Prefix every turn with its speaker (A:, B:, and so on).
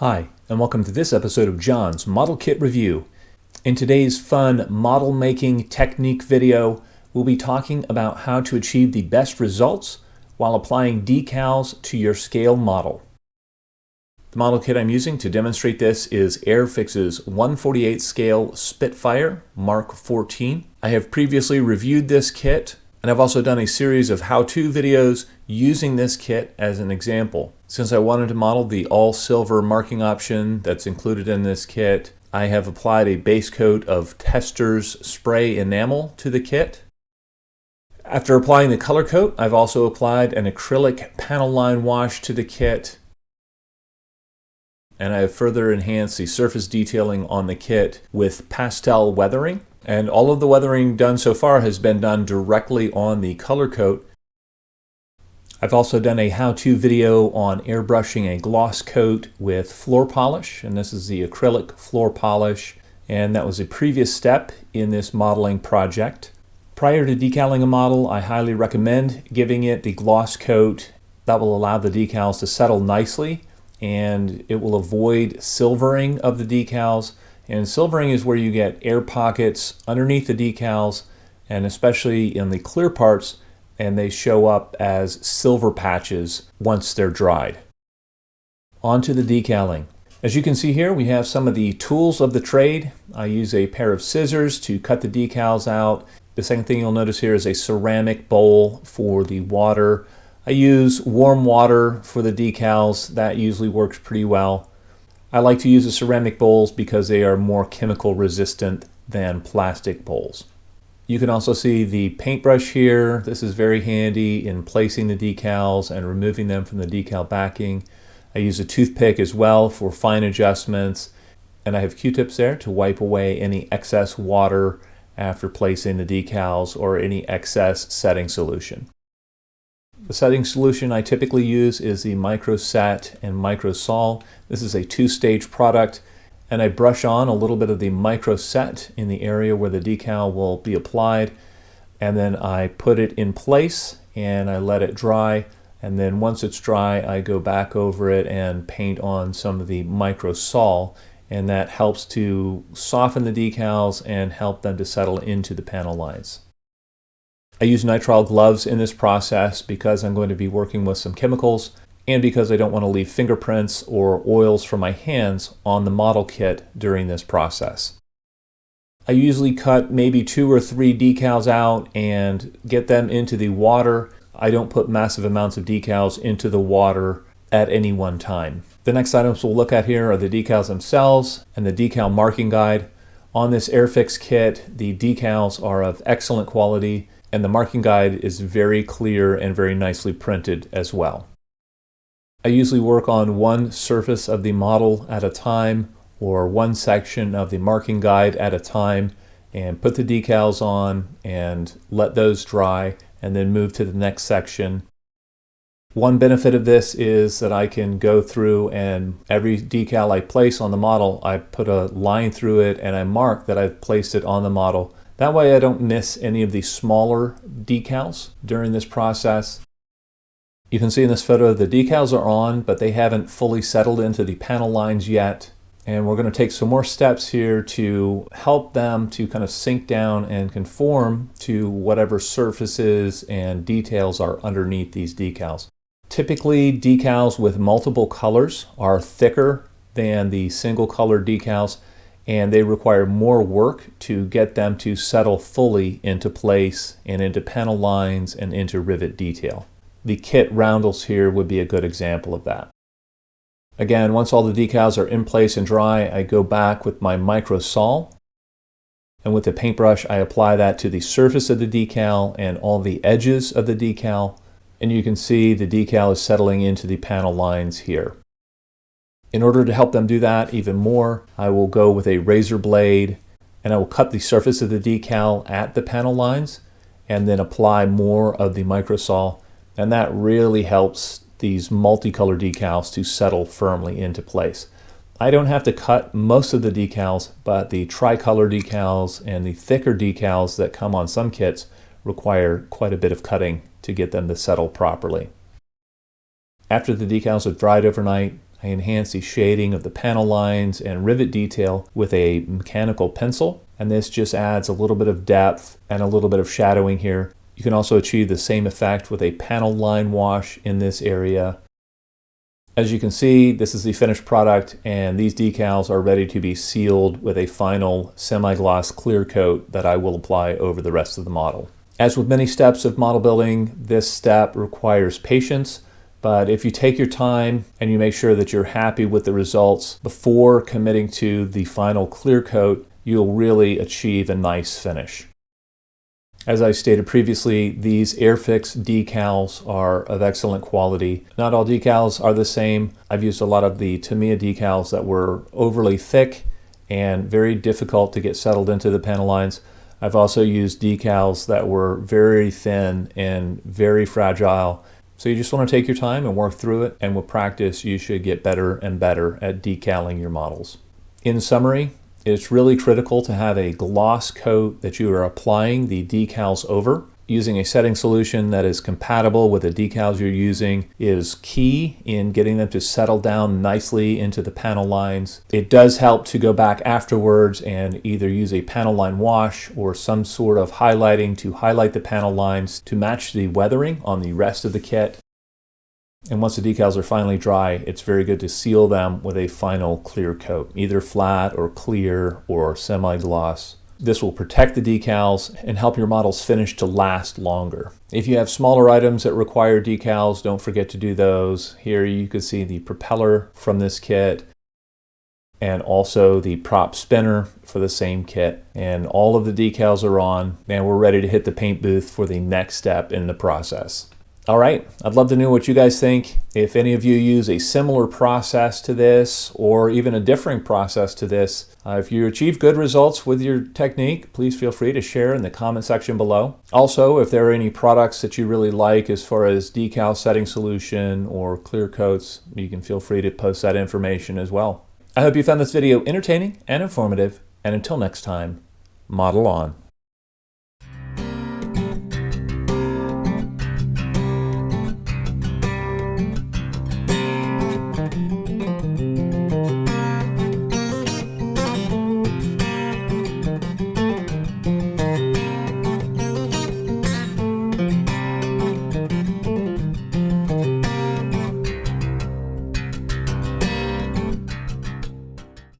A: Hi, and welcome to this episode of John's Model Kit Review. In today's fun model making technique video, we'll be talking about how to achieve the best results while applying decals to your scale model. The model kit I'm using to demonstrate this is Airfix's 1/48 scale Spitfire Mark 14. I have previously reviewed this kit, and I've also done a series of how-to videos using this kit as an example. Since I wanted to model the all-silver marking option that's included in this kit, I have applied a base coat of Tester's spray enamel to the kit. After applying the color coat, I've also applied an acrylic panel line wash to the kit, and I have further enhanced the surface detailing on the kit with pastel weathering. And all of the weathering done so far has been done directly on the color coat. I've also done a how-to video on airbrushing a gloss coat with floor polish, and this is the acrylic floor polish, and that was a previous step in this modeling project. Prior to decaling a model, I highly recommend giving it the gloss coat. That will allow the decals to settle nicely, and it will avoid silvering of the decals. And silvering is where you get air pockets underneath the decals, and especially in the clear parts, and they show up as silver patches once they're dried. On to the decaling. As you can see here, we have some of the tools of the trade. I use a pair of scissors to cut the decals out. The second thing you'll notice here is a ceramic bowl for the water. I use warm water for the decals. That usually works pretty well. I like to use the ceramic bowls because they are more chemical resistant than plastic bowls. You can also see the paintbrush here. This is very handy in placing the decals and removing them from the decal backing. I use a toothpick as well for fine adjustments, and I have Q-tips there to wipe away any excess water after placing the decals or any excess setting solution. The setting solution I typically use is the Micro Set and Micro Sol. This is a two-stage product, and I brush on a little bit of the Micro Set in the area where the decal will be applied, and then I put it in place and I let it dry, and then once it's dry I go back over it and paint on some of the Micro Sol, and that helps to soften the decals and help them to settle into the panel lines. I use nitrile gloves in this process because I'm going to be working with some chemicals and because I don't want to leave fingerprints or oils from my hands on the model kit during this process. I usually cut maybe 2 or 3 decals out and get them into the water. I don't put massive amounts of decals into the water at any one time. The next items we'll look at here are the decals themselves and the decal marking guide. On this Airfix kit, the decals are of excellent quality, and the marking guide is very clear and very nicely printed as well. I usually work on one surface of the model at a time or one section of the marking guide at a time and put the decals on and let those dry and then move to the next section. One benefit of this is that I can go through and every decal I place on the model, I put a line through it and I mark that I've placed it on the model. That way I don't miss any of the smaller decals during this process. You can see in this photo the decals are on, but they haven't fully settled into the panel lines yet. And we're going to take some more steps here to help them to kind of sink down and conform to whatever surfaces and details are underneath these decals. Typically, decals with multiple colors are thicker than the single color decals, and they require more work to get them to settle fully into place and into panel lines and into rivet detail. The kit roundels here would be a good example of that. Again, once all the decals are in place and dry, I go back with my Micro Sol, and with the paintbrush I apply that to the surface of the decal and all the edges of the decal, and you can see the decal is settling into the panel lines here. In order to help them do that even more, I will go with a razor blade and I will cut the surface of the decal at the panel lines and then apply more of the Micro Sol, and that really helps these multicolor decals to settle firmly into place. I don't have to cut most of the decals, but the tricolor decals and the thicker decals that come on some kits require quite a bit of cutting to get them to settle properly. After the decals have dried overnight, I enhance the shading of the panel lines and rivet detail with a mechanical pencil, and this just adds a little bit of depth and a little bit of shadowing here. You can also achieve the same effect with a panel line wash in this area. As you can see, this is the finished product, and these decals are ready to be sealed with a final semi-gloss clear coat that I will apply over the rest of the model. As with many steps of model building, this step requires patience. But if you take your time and you make sure that you're happy with the results before committing to the final clear coat, you'll really achieve a nice finish. As I stated previously, these Airfix decals are of excellent quality. Not all decals are the same. I've used a lot of the Tamiya decals that were overly thick and very difficult to get settled into the panel lines. I've also used decals that were very thin and very fragile. So you just want to take your time and work through it, and with practice you should get better and better at decaling your models. In summary, it's really critical to have a gloss coat that you are applying the decals over. Using a setting solution that is compatible with the decals you're using is key in getting them to settle down nicely into the panel lines. It does help to go back afterwards and either use a panel line wash or some sort of highlighting to highlight the panel lines to match the weathering on the rest of the kit. And once the decals are finally dry, it's very good to seal them with a final clear coat, either flat or clear or semi-gloss. This will protect the decals and help your models finish to last longer. If you have smaller items that require decals, don't forget to do those. Here you can see the propeller from this kit and also the prop spinner for the same kit. And all of the decals are on, and we're ready to hit the paint booth for the next step in the process. All right, I'd love to know what you guys think. If any of you use a similar process to this or even a differing process to this, if you achieve good results with your technique, please feel free to share in the comment section below. Also, if there are any products that you really like as far as decal setting solution or clear coats, you can feel free to post that information as well. I hope you found this video entertaining and informative, and until next time, model on.